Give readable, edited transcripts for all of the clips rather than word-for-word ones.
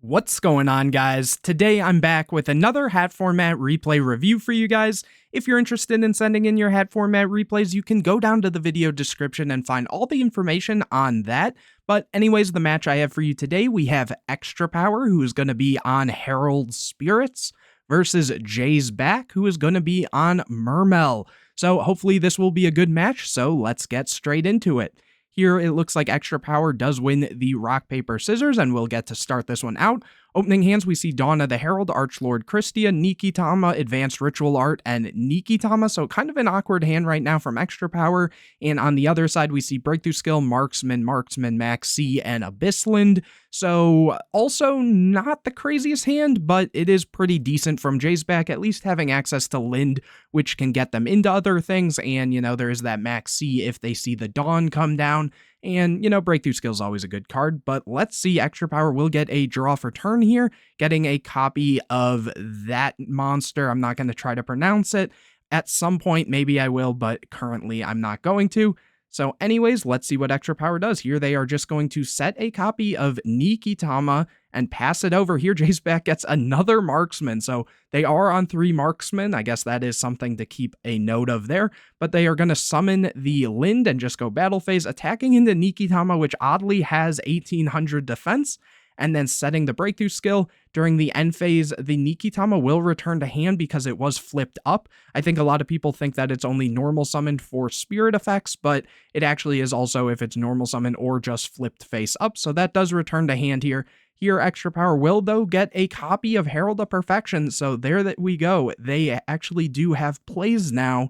What's going on, guys? Today I'm back with another Hat format replay review for you guys. If you're interested in sending in your Hat format replays, you can go down to the video description and find all the information on that. But anyways, the match I have for you today, we have Extra Power, who is going to be on Herald Spirits, versus Jay's Back, who is going to be on Mermail. So hopefully this will be a good match, so let's get straight into it. Here, it looks like Extra Power does win the rock, paper, scissors, and we'll get to start this one out. Opening hands, we see Dawn of the Herald, Archlord Christia, Nikitama, Advanced Ritual Art, and Nikitama, so kind of an awkward hand right now from Extra Power. And on the other side, we see Breakthrough Skill, Marksman, Max C, and Abyssland. So also not the craziest hand, but it is pretty decent from Jay's Back, at least having access to Lind, which can get them into other things. And, you know, there is that Max C if they see the Dawn come down. And, you know, Breakthrough Skill is always a good card, but let's see. Extra Power will get a draw for turn here, getting a copy of that monster. I'm not going to try to pronounce it. At some point, maybe I will, but currently I'm not going to. So anyways, let's see what Extra Power does. Here they are just going to set a copy of Nikitama and pass it over. Here Jay's Back gets another Marksman. So they are on 3 Marksmen. I guess that is something to keep a note of there. But they are going to summon the Lind and just go battle phase, attacking into Nikitama, which oddly has 1800 defense. And then setting the Breakthrough Skill. During the end phase, the Nikitama will return to hand because it was flipped up. I think a lot of people think that it's only normal summoned for spirit effects, but it actually is also if it's normal summoned or just flipped face up. So that does return to hand here. Here, Extra Power will, though, get a copy of Herald of Perfection. So there that we go. They actually do have plays now.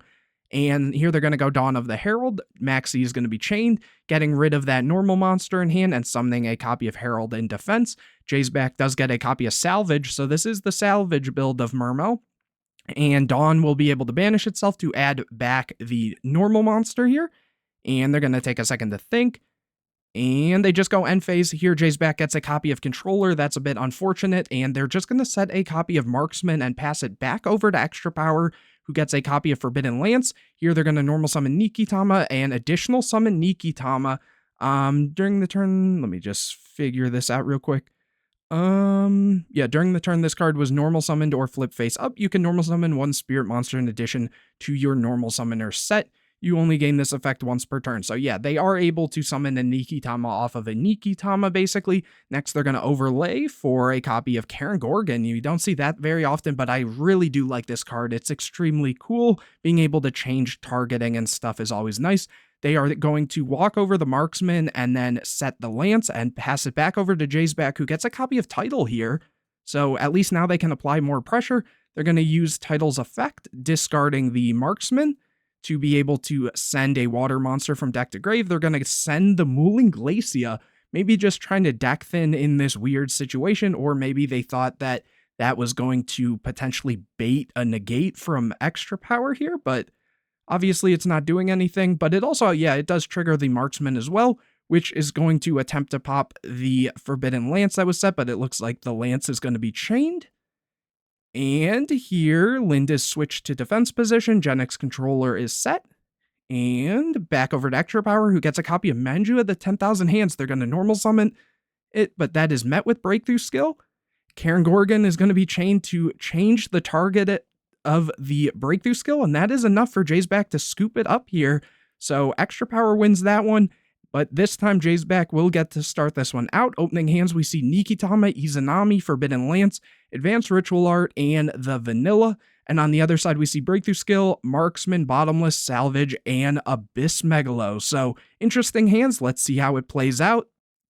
And here they're going to go Dawn of the Herald. Maxi is going to be chained, getting rid of that normal monster in hand and summoning a copy of Herald in defense. Jay's Back does get a copy of Salvage, so this is the Salvage build of Mermail. And Dawn will be able to banish itself to add back the normal monster here. And they're going to take a second to think. And they just go end phase. Here, Jay's Back gets a copy of Controller. That's a bit unfortunate. And they're just going to set a copy of Marksman and pass it back over to Extra Power, who gets a copy of Forbidden Lance. Here, they're going to normal summon Nikitama and additional summon Nikitama. During the turn, let me just figure this out real quick. During the turn, this card was normal summoned or flip face up. You can normal summon 1 spirit monster in addition to your normal summoner set. You only gain this effect once per turn. So yeah, they are able to summon a Nikitama off of a Nikitama, basically. Next, they're going to overlay for a copy of Karen Gorgon. You don't see that very often, but I really do like this card. It's extremely cool. Being able to change targeting and stuff is always nice. They are going to walk over the Marksman and then set the Lance and pass it back over to Jay's Back, who gets a copy of Title here. So at least now they can apply more pressure. They're going to use Title's effect, discarding the Marksman to be able to send a water monster from deck to grave. They're going to send the Mooling Glacia, maybe just trying to deck thin in this weird situation, or maybe they thought that that was going to potentially bait a negate from Extra Power here, but obviously it's not doing anything. But it also, yeah, it does trigger the Marksman as well, which is going to attempt to pop the Forbidden Lance that was set, but it looks like the Lance is going to be chained. And here, Lind is switched to defense position, Genix Controller is set, and back over to Extra Power, who gets a copy of Manju of the 10,000 Hands. They're going to normal summon it, but that is met with Breakthrough Skill. Karen Gorgon is going to be chained to change the target of the Breakthrough Skill, and that is enough for Jay's Back to scoop it up here. So Extra Power wins that one. But this time, Jay's Back will get to start this one out. Opening hands, we see Nikitama, Izanami, Forbidden Lance, Advanced Ritual Art, and the Vanilla. And on the other side, we see Breakthrough Skill, Marksman, Bottomless, Salvage, and Abyss Megalo. So, interesting hands. Let's see how it plays out.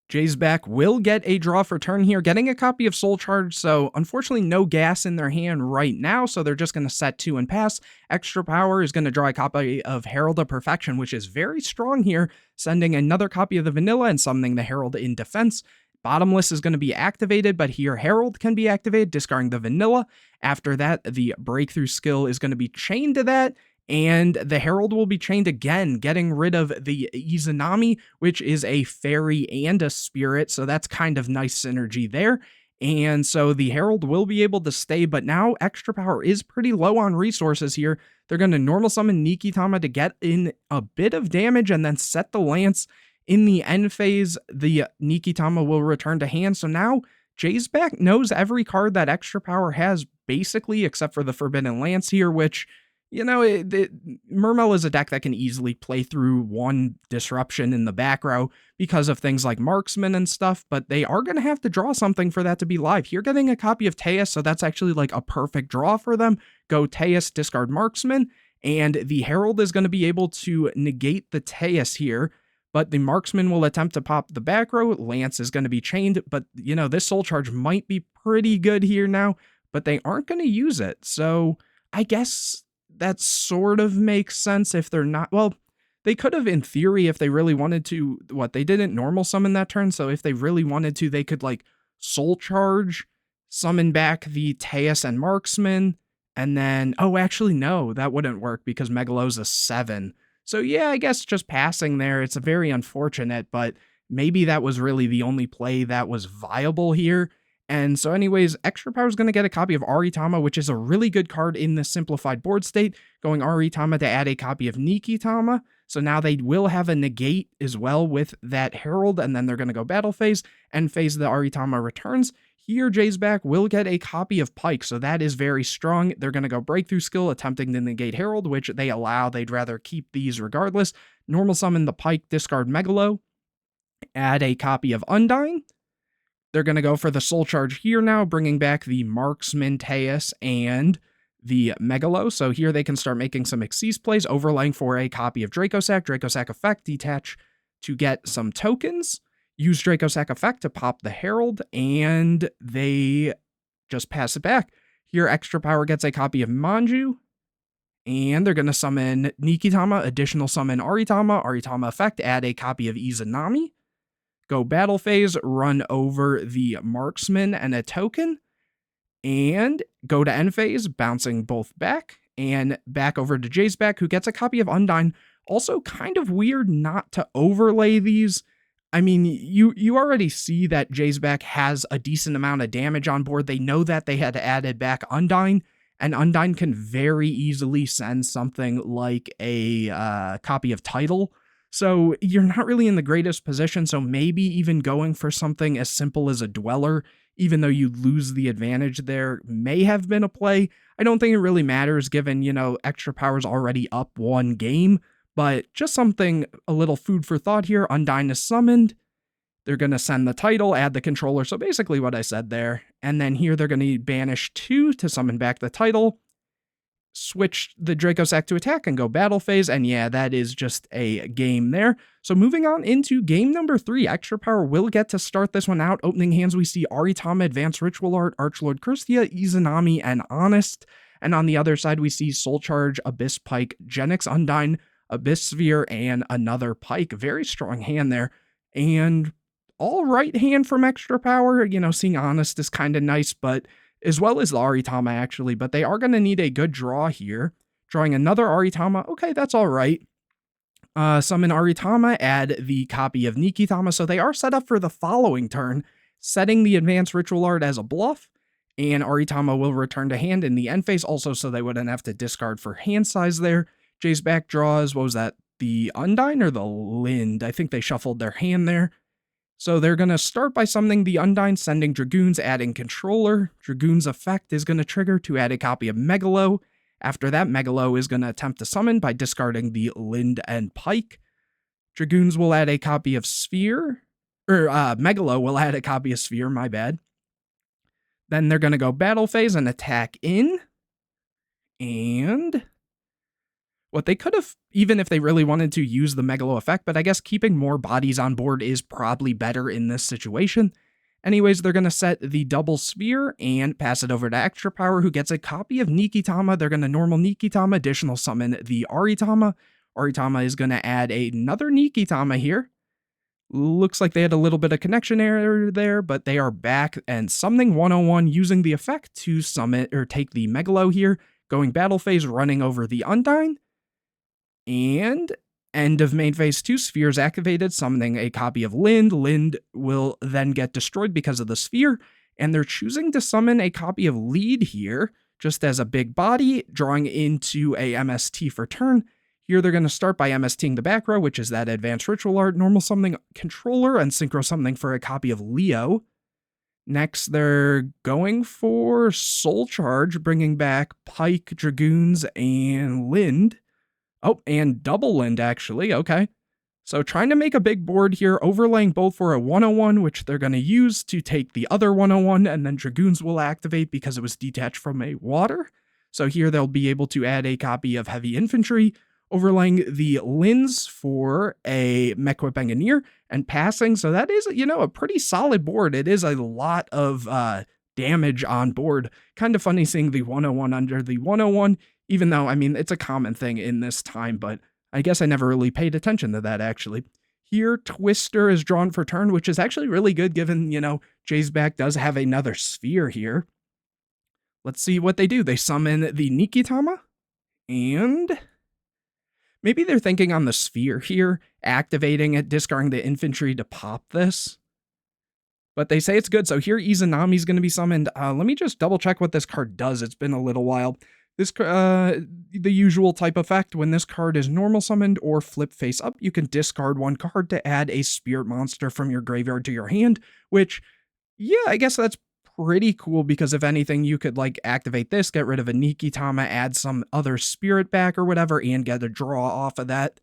Jay's Back will get a draw for turn here, getting a copy of Soul Charge, so unfortunately no gas in their hand right now, so they're just going to set 2 and pass. Extra Power is going to draw a copy of Herald of Perfection, which is very strong here, sending another copy of the Vanilla and summoning the Herald in defense. Bottomless is going to be activated, but here Herald can be activated, discarding the Vanilla. After that, the Breakthrough Skill is going to be chained to that, and the Herald will be chained again, getting rid of the Izanami, which is a fairy and a spirit, so that's kind of nice synergy there. And so the Herald will be able to stay, but now Extra Power is pretty low on resources here. They're going to normal summon Nikitama to get in a bit of damage and then set the Lance. In the end phase, the Nikitama will return to hand, so now Jaceback knows every card that Extra Power has, basically, except for the Forbidden Lance here, which, you know, Mermail is a deck that can easily play through one disruption in the back row because of things like Marksman and stuff, but they are going to have to draw something for that to be live. You're getting a copy of Teus, so that's actually like a perfect draw for them. Go Teus, discard Marksman, and the Herald is going to be able to negate the Teus here, but the Marksman will attempt to pop the back row. Lance is going to be chained, but, you know, this Soul Charge might be pretty good here now, but they aren't going to use it, so I guess that sort of makes sense if they're not, well, they could have in theory if they really wanted to, they didn't normal summon that turn, so if they really wanted to, they could like Soul Charge, summon back the Teus and Marksman, and then, oh, actually no, that wouldn't work because Megalo's a 7. So yeah, I guess just passing there, it's very unfortunate, but maybe that was really the only play that was viable here. And so anyways, Extra Power is going to get a copy of Aritama, which is a really good card in the simplified board state, going Aritama to add a copy of Nikitama. So now they will have a negate as well with that Herald, and then they're going to go battle phase, and phase the Aritama returns. Here, Jaceback will get a copy of Pike, so that is very strong. They're going to go Breakthrough Skill, attempting to negate Herald, which they allow. They'd rather keep these regardless. Normal summon the Pike, discard Megalo, add a copy of Undyne. They're going to go for the Soul Charge here now, bringing back the Marksman, Teus, and the Megalo. So here they can start making some Xyz plays, overlaying for a copy of Dracosac. Dracosac effect, detach to get some tokens. Use Dracosac effect to pop the Herald, and they just pass it back. Here, Extra Power gets a copy of Manju, and they're going to summon Nikitama, additional summon Aritama. Aritama effect, add a copy of Izanami. Go battle phase, run over the Marksman and a token, and go to end phase, bouncing both back, and back over to Jaceback, who gets a copy of Undyne. Also kind of weird not to overlay these. I mean, you already see that Jaceback has a decent amount of damage on board. They know that they had added back Undyne, and Undyne can very easily send something like a copy of Title. So you're not really in the greatest position, so maybe even going for something as simple as a Dweller, even though you lose the advantage there, may have been a play. I don't think it really matters given, you know, Extra Power's already up one game, but just something, a little food for thought here. Undyne is summoned. They're going to send the Title, add the controller, so basically what I said there. And then here they're going to banish 2 to summon back the Title. Switch the Dracosac to attack and go battle phase, and yeah, that is just a game there. So moving on into game number 3, Extra Power will get to start this one out. Opening hands, we see Aritama, Advanced Ritual Art, Archlord Kirstia, Izanami, and Honest. And on the other side, we see Soul Charge, Abyss Pike, Genix Undyne, Abyss Sphere, and another Pike. Very strong hand there. And all right hand from Extra Power. You know, seeing Honest is kind of nice, but as well as the Aritama, actually, but they are going to need a good draw here. Drawing another Aritama, okay, that's all right. Summon Aritama, add the copy of Nikitama, so they are set up for the following turn, setting the Advanced Ritual Art as a bluff, and Aritama will return to hand in the end phase also, so they wouldn't have to discard for hand size there. Jaceback draws, what was that, the Undyne or the Lind? I think they shuffled their hand there. So they're going to start by summoning the Undyne, sending Dragoons, adding Controller. Dragoon's effect is going to trigger to add a copy of Megalo. After that, Megalo is going to attempt to summon by discarding the Lind and Pike. Dragoons will add a copy of Sphere. Megalo will add a copy of Sphere, my bad. Then they're going to go battle phase and attack in. And what they could have, even if they really wanted to, use the Megalo effect, but I guess keeping more bodies on board is probably better in this situation. Anyways, they're going to set the double Sphere and pass it over to Extra Power, who gets a copy of Nikitama. They're going to normal Nikitama, additional summon the Aritama. Aritama is going to add another Nikitama here. Looks like they had a little bit of connection error there, but they are back and summoning 101 using the effect to summon or take the Megalo here, going battle phase, running over the Undyne. And end of main phase 2, Sphere's activated, summoning a copy of Lind. Lind will then get destroyed because of the Sphere, and they're choosing to summon a copy of Lead here, just as a big body, drawing into a MST for turn. Here they're going to start by MSTing the back row, which is that Advanced Ritual Art, normal summoning Controller, and synchro summoning for a copy of Leo. Next, they're going for Soul Charge, bringing back Pike, Dragoons, and Lind. Oh, and double Lind, actually. Okay. So trying to make a big board here, overlaying both for a 101, which they're going to use to take the other 101, and then Dragoons will activate because it was detached from a water. So here they'll be able to add a copy of Heavy Infantry, overlaying the Linds for a Mech-Whip Engineer, and passing. So that is, a pretty solid board. It is a lot of damage on board. Kind of funny seeing the 101 under the 101, even though, I mean, it's a common thing in this time, but I guess I never really paid attention to that, actually. Here, Twister is drawn for turn, which is actually really good given, Jay's back does have another sphere here. Let's see what they do. They summon the Nikitama, and maybe they're thinking on the sphere here, activating it, discarding the infantry to pop this. But they say it's good, so here Izanami's going to be summoned. Let me just double check what this card does. It's been a little while. This, the usual type effect, when this card is normal summoned or flip face up, you can discard one card to add a spirit monster from your graveyard to your hand, which, yeah, I guess that's pretty cool, because if anything, you could like activate this, get rid of a Nikitama, add some other spirit back or whatever, and get a draw off of that.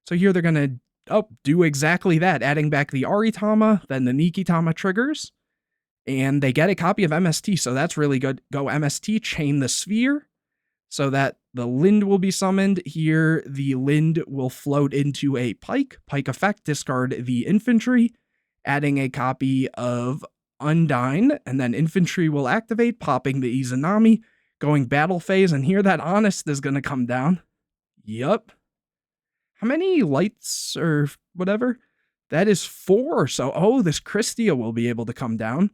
So here they're going to do exactly that, adding back the Aritama, then the Nikitama triggers, and they get a copy of MST, so that's really good. Go MST, chain the sphere, so that the Lind will be summoned. Here, the Lind will float into a Pike. Pike effect, discard the infantry, adding a copy of Undyne, and then infantry will activate, popping the Izanami, going battle phase, and here that Honest is going to come down. Yup. How many lights or whatever? That is 4. So, this Christia will be able to come down.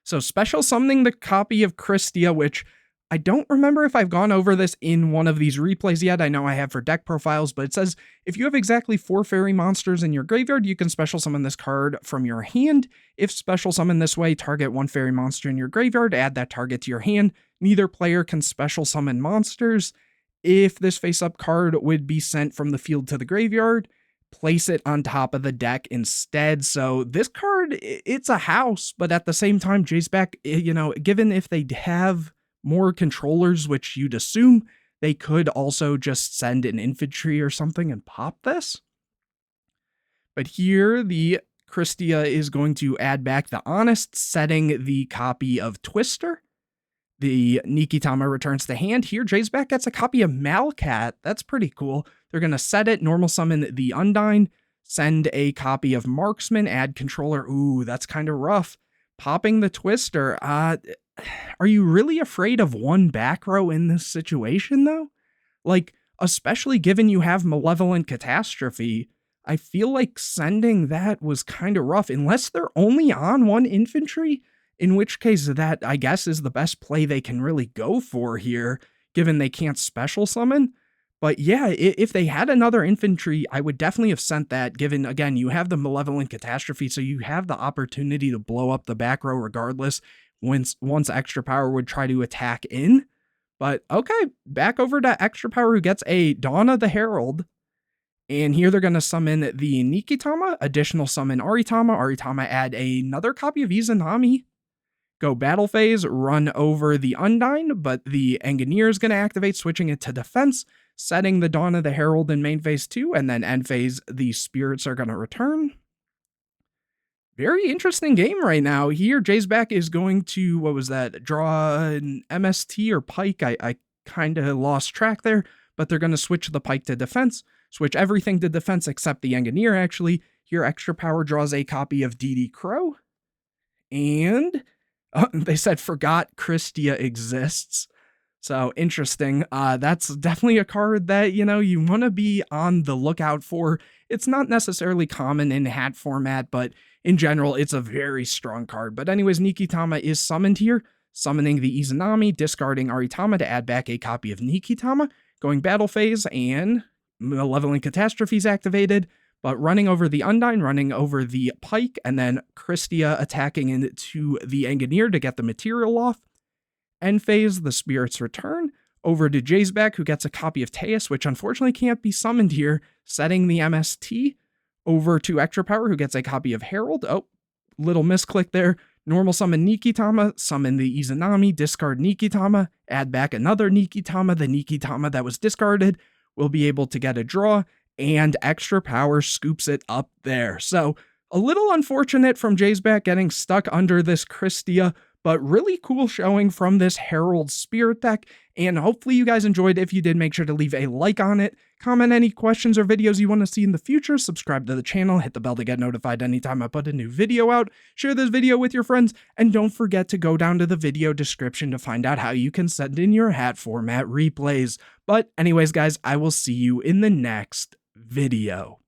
So, special summoning the copy of Christia, which I don't remember if I've gone over this in one of these replays yet. I know I have for deck profiles, but it says if you have exactly 4 fairy monsters in your graveyard, you can special summon this card from your hand. If special summon this way, target 1 fairy monster in your graveyard, add that target to your hand. Neither player can special summon monsters. If this face-up card would be sent from the field to the graveyard, place it on top of the deck instead. So this card, it's a house, but at the same time, Jay's back, given if they have more controllers, which you'd assume, they could also just send an infantry or something and pop this. But here, the Christia is going to add back the Honest, setting the copy of Twister. The Nikitama returns to hand. Here, Jay's back gets a copy of Malcat. That's pretty cool. They're going to set it, normal summon the Undyne, send a copy of Marksman, add controller. Ooh, that's kind of rough. Popping the Twister. Are you really afraid of one back row in this situation, though? Like, especially given you have Malevolent Catastrophe, I feel like sending that was kind of rough, unless they're only on 1 infantry, in which case that, I guess, is the best play they can really go for here, given they can't special summon. But yeah, if they had another infantry, I would definitely have sent that, given, again, you have the Malevolent Catastrophe, so you have the opportunity to blow up the back row regardless, once Extra Power would try to attack in. But okay, back over to Extra Power, who gets a Donna the Herald. And here they're going to summon the Nikitama, additional summon Aritama. Aritama add another copy of Izanami. Go battle phase, run over the Undyne, but the Engineer is going to activate, switching it to defense, setting the Dawn of the Herald in main phase 2, and then end phase, the spirits are going to return. Very interesting game right now. Here, Jay's back is going to, draw an MST or Pike. I kind of lost track there, but they're going to switch the Pike to defense, switch everything to defense except the Engineer, actually. Here, Extra Power draws a copy of DD Crow, and they said forgot Christia exists. So interesting. That's definitely a card that, you want to be on the lookout for. It's not necessarily common in H.A.T format, but in general, it's a very strong card. But anyways, Nikitama is summoned here, summoning the Izanami, discarding Aritama to add back a copy of Nikitama, going battle phase, and Malevolent Catastrophe is activated, but running over the Undyne, running over the Pike, and then Christia attacking into the Engineer to get the material off. End phase, the spirits return, over to Jay's back, who gets a copy of Teus, which unfortunately can't be summoned here, setting the MST, over to Extra Power, who gets a copy of Herald. Oh, little misclick there. Normal summon Nikitama, summon the Izanami, discard Nikitama, add back another Nikitama, the Nikitama that was discarded will be able to get a draw, and extra power scoops it up there. So a little unfortunate from Jaceback getting stuck under this Christia, but really cool showing from this Herald Spirit deck, and hopefully you guys enjoyed. If you did, make sure to leave a like on it, comment any questions or videos you want to see in the future, subscribe to the channel, hit the bell to get notified anytime I put a new video out, share this video with your friends, and don't forget to go down to the video description to find out how you can send in your hat format replays. But anyways guys, I will see you in the next video.